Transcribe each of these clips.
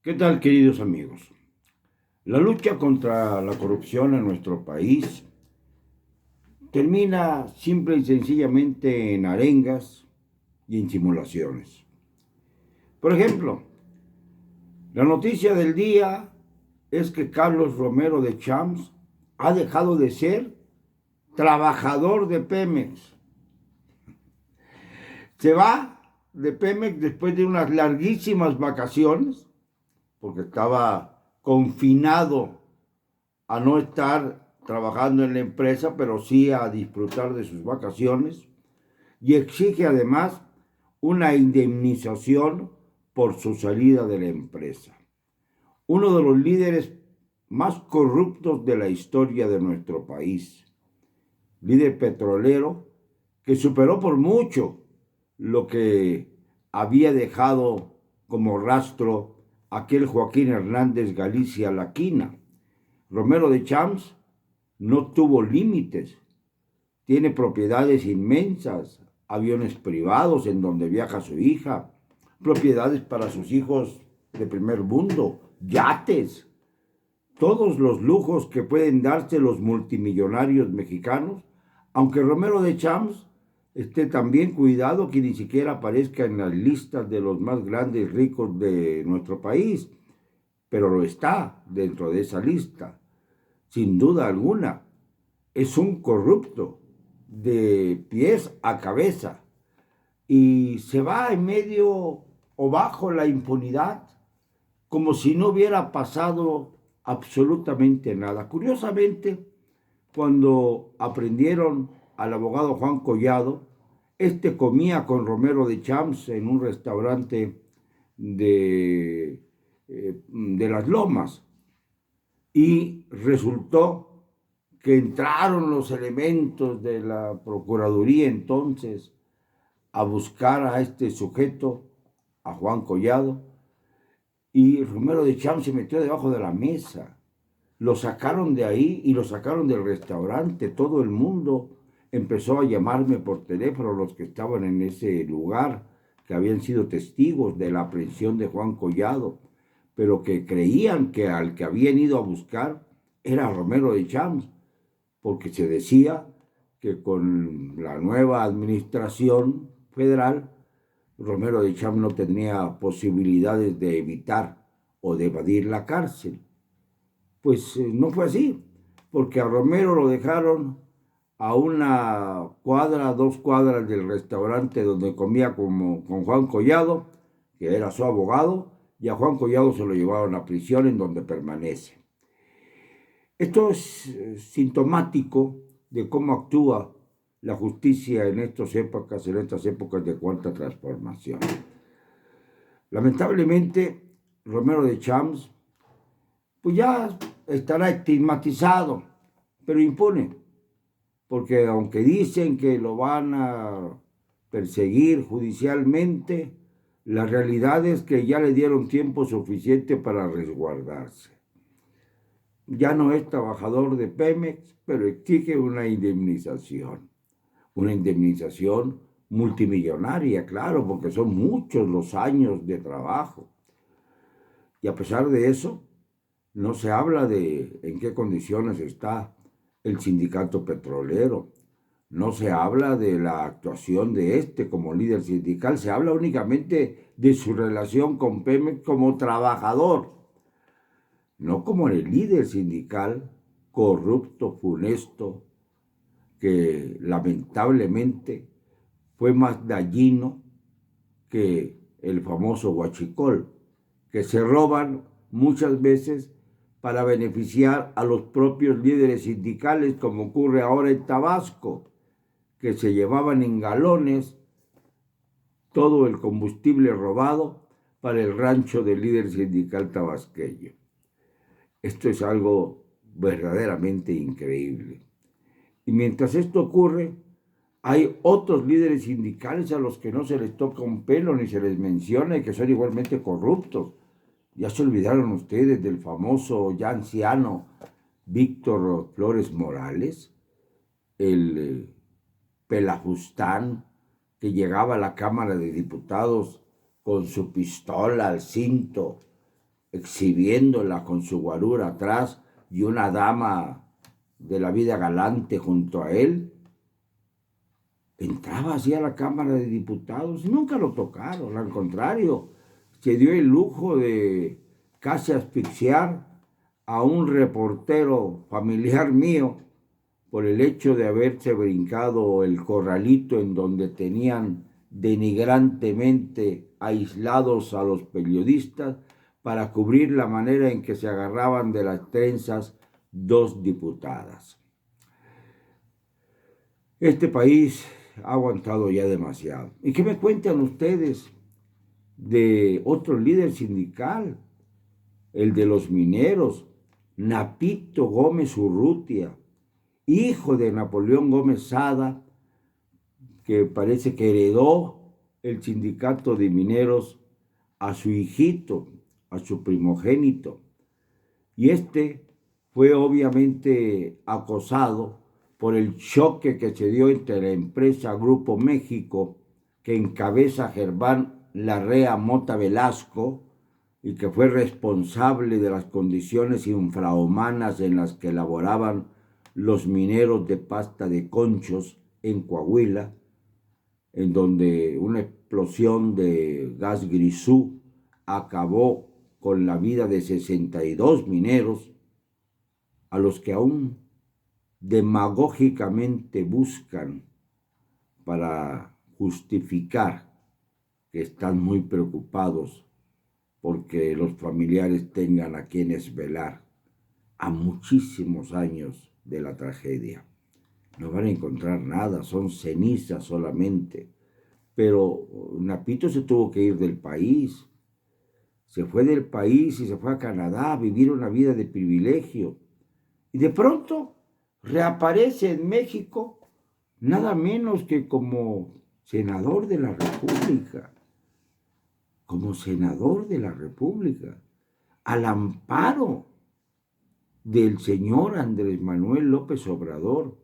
¿Qué tal, queridos amigos? La lucha contra la corrupción en nuestro país termina simple y sencillamente en arengas y en simulaciones. Por ejemplo, la noticia del día es que Carlos Romero de Champs ha dejado de ser trabajador de Pemex. Se va de Pemex después de unas larguísimas vacaciones, porque estaba confinado a no estar trabajando en la empresa, pero sí a disfrutar de sus vacaciones, y exige además una indemnización por su salida de la empresa. Uno de los líderes más corruptos de la historia de nuestro país, líder petrolero que superó por mucho lo que había dejado como rastro aquel Joaquín Hernández Galicia Laquina. Romero de Champs no tuvo límites, tiene propiedades inmensas, aviones privados en donde viaja su hija, propiedades para sus hijos de primer mundo, yates, todos los lujos que pueden darse los multimillonarios mexicanos, aunque Romero de Champs esté tan bien cuidado que ni siquiera aparezca en las listas de los más grandes ricos de nuestro país, pero lo está dentro de esa lista, sin duda alguna. Es un corrupto de pies a cabeza y se va en medio o bajo la impunidad como si no hubiera pasado absolutamente nada. Curiosamente, cuando aprendieron al abogado Juan Collado, este comía con Romero de Champs en un restaurante de Las Lomas y resultó que entraron los elementos de la Procuraduría entonces a buscar a este sujeto, a Juan Collado, y Romero de Champs se metió debajo de la mesa. Lo sacaron de ahí y lo sacaron del restaurante. Todo el mundo empezó a llamarme por teléfono, los que estaban en ese lugar, que habían sido testigos de la aprehensión de Juan Collado, pero que creían que al que habían ido a buscar era Romero de Champs, porque se decía que con la nueva administración federal, Romero de Champs no tenía posibilidades de evitar o de evadir la cárcel. Pues no fue así, porque a Romero lo dejaron a una cuadra, 2 cuadras del restaurante donde comía con Juan Collado, que era su abogado, y a Juan Collado se lo llevaron a prisión en donde permanece. Esto es sintomático de cómo actúa la justicia en estas épocas de cuarta transformación. Lamentablemente, Romero de Champs, pues ya estará estigmatizado, pero impune, porque aunque dicen que lo van a perseguir judicialmente, la realidad es que ya le dieron tiempo suficiente para resguardarse. Ya no es trabajador de Pemex, pero exige una indemnización multimillonaria, claro, porque son muchos los años de trabajo. Y a pesar de eso, no se habla de en qué condiciones está el sindicato petrolero, no se habla de la actuación de este como líder sindical, se habla únicamente de su relación con Pemex como trabajador, no como el líder sindical corrupto, funesto, que lamentablemente fue más dañino que el famoso huachicol, que se roban muchas veces para beneficiar a los propios líderes sindicales, como ocurre ahora en Tabasco, que se llevaban en galones todo el combustible robado para el rancho del líder sindical tabasqueño. Esto es algo verdaderamente increíble. Y mientras esto ocurre, hay otros líderes sindicales a los que no se les toca un pelo ni se les menciona y que son igualmente corruptos. Ya se olvidaron ustedes del famoso ya anciano Víctor Flores Morales, el pelafustán que llegaba a la Cámara de Diputados con su pistola al cinto exhibiéndola con su guarura atrás y una dama de la vida galante junto a él, entraba así a la Cámara de Diputados y nunca lo tocaron, al contrario, se dio el lujo de casi asfixiar a un reportero familiar mío por el hecho de haberse brincado el corralito en donde tenían denigrantemente aislados a los periodistas para cubrir la manera en que se agarraban de las trenzas dos diputadas. Este país ha aguantado ya demasiado. ¿Y qué me cuentan ustedes de otro líder sindical? El de los mineros, Napito Gómez Urrutia, hijo de Napoleón Gómez Sada, que parece que heredó el sindicato de mineros a su hijito, a su primogénito. Y este fue obviamente acosado por el choque que se dio entre la empresa Grupo México, que encabeza Germán Larrea Mota Velasco, y que fue responsable de las condiciones infrahumanas en las que laboraban los mineros de Pasta de Conchos en Coahuila, en donde una explosión de gas grisú acabó con la vida de 62 mineros, a los que aún demagógicamente buscan para justificar que están muy preocupados porque los familiares tengan a quienes velar a muchísimos años de la tragedia. No van a encontrar nada, son cenizas solamente. Pero Napito se tuvo que ir del país. Se fue del país y se fue a Canadá a vivir una vida de privilegio. Y de pronto reaparece en México nada menos que como senador de la República. Como senador de la República, al amparo del señor Andrés Manuel López Obrador.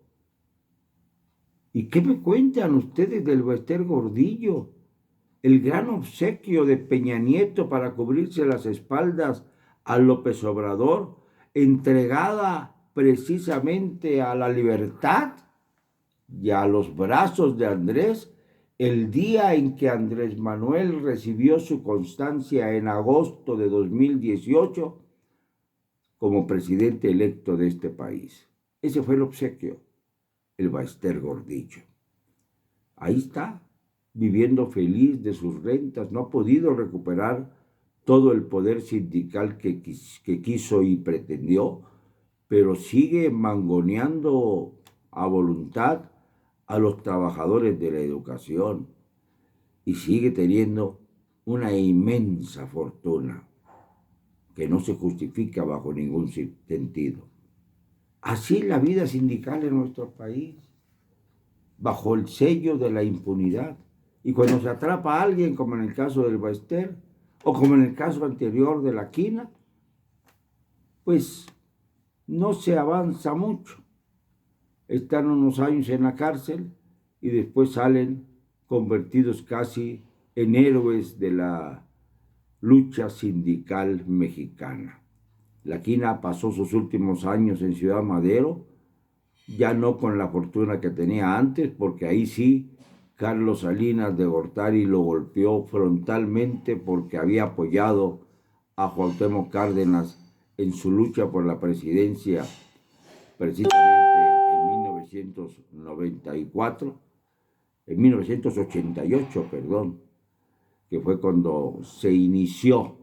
¿Y qué me cuentan ustedes del Bester Gordillo? El gran obsequio de Peña Nieto para cubrirse las espaldas a López Obrador, entregada precisamente a la libertad y a los brazos de Andrés, el día en que Andrés Manuel recibió su constancia en agosto de 2018 como presidente electo de este país. Ese fue el obsequio, el Bester Gordillo. Ahí está, viviendo feliz de sus rentas, no ha podido recuperar todo el poder sindical que quiso y pretendió, pero sigue mangoneando a voluntad a los trabajadores de la educación y sigue teniendo una inmensa fortuna que no se justifica bajo ningún sentido. Así la vida sindical en nuestro país, bajo el sello de la impunidad. Y cuando se atrapa a alguien, como en el caso del Bester, o como en el caso anterior de la Quina, pues no se avanza mucho. Están unos años en la cárcel y después salen convertidos casi en héroes de la lucha sindical mexicana. La Quina pasó sus últimos años en Ciudad Madero, ya no con la fortuna que tenía antes, porque ahí sí Carlos Salinas de Gortari lo golpeó frontalmente porque había apoyado a Cuauhtémoc Cárdenas en su lucha por la presidencia, precisamente en 1988, que fue cuando se inició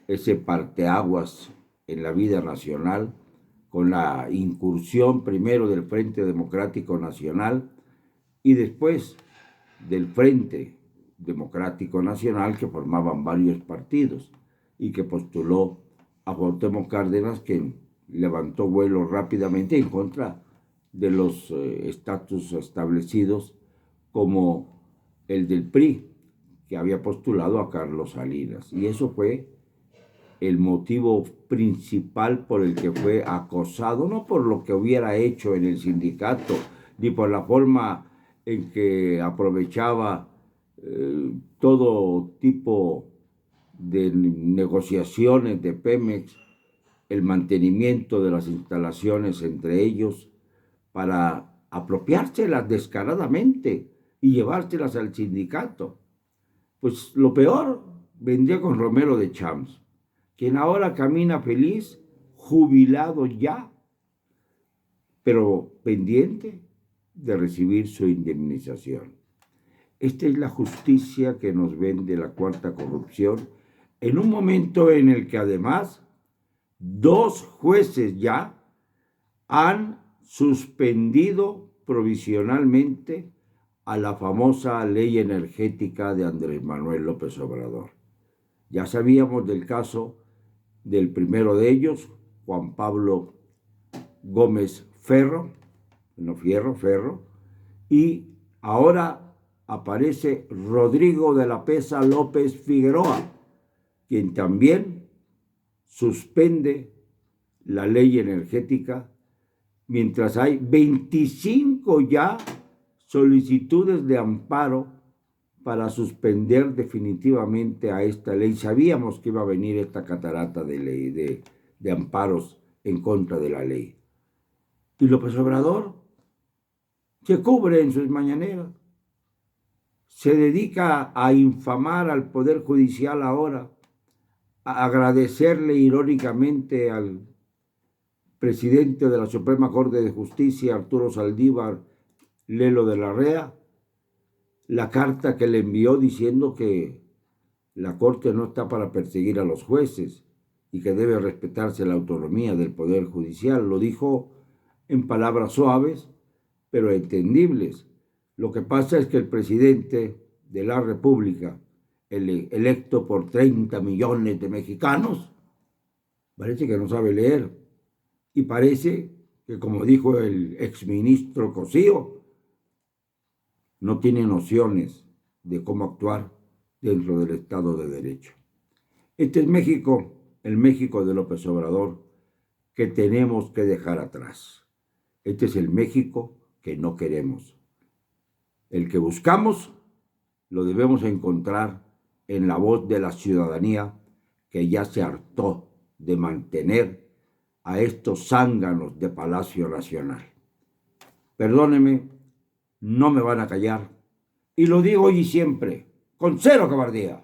ese parteaguas en la vida nacional, con la incursión primero del Frente Democrático Nacional y después del Frente Democrático Nacional, que formaban varios partidos y que postuló a Cuauhtémoc Cárdenas, que levantó vuelo rápidamente en contra de los estatus establecidos, como el del PRI, que había postulado a Carlos Salinas. Y eso fue el motivo principal por el que fue acosado, no por lo que hubiera hecho en el sindicato, ni por la forma en que aprovechaba todo tipo de negociaciones de Pemex, el mantenimiento de las instalaciones entre ellos para apropiárselas descaradamente y llevárselas al sindicato. Pues lo peor vendría con Romero de Champs, quien ahora camina feliz, jubilado ya, pero pendiente de recibir su indemnización. Esta es la justicia que nos vende la cuarta corrupción, en un momento en el que además 2 jueces ya han suspendido provisionalmente a la famosa ley energética de Andrés Manuel López Obrador. Ya sabíamos del caso del primero de ellos, Juan Pablo Gómez Ferro, y ahora aparece Rodrigo de la Pesa López Figueroa, quien también suspende la ley energética, mientras hay 25 ya solicitudes de amparo para suspender definitivamente a esta ley. Sabíamos que iba a venir esta catarata de ley, de amparos en contra de la ley. Y López Obrador se cubre en sus mañaneras, se dedica a infamar al Poder Judicial ahora, a agradecerle irónicamente al presidente de la Suprema Corte de Justicia, Arturo Saldívar Lelo de la Rea, la carta que le envió diciendo que la Corte no está para perseguir a los jueces y que debe respetarse la autonomía del Poder Judicial. Lo dijo en palabras suaves, pero entendibles. Lo que pasa es que el presidente de la República, electo por 30 millones de mexicanos, parece que no sabe leer. Y parece que, como dijo el exministro Cosío, no tiene nociones de cómo actuar dentro del Estado de Derecho. Este es México, el México de López Obrador, que tenemos que dejar atrás. Este es el México que no queremos. El que buscamos lo debemos encontrar en la voz de la ciudadanía, que ya se hartó de mantener a estos zánganos de Palacio Nacional. Perdónenme, no me van a callar. Y lo digo hoy y siempre, con cero cobardía.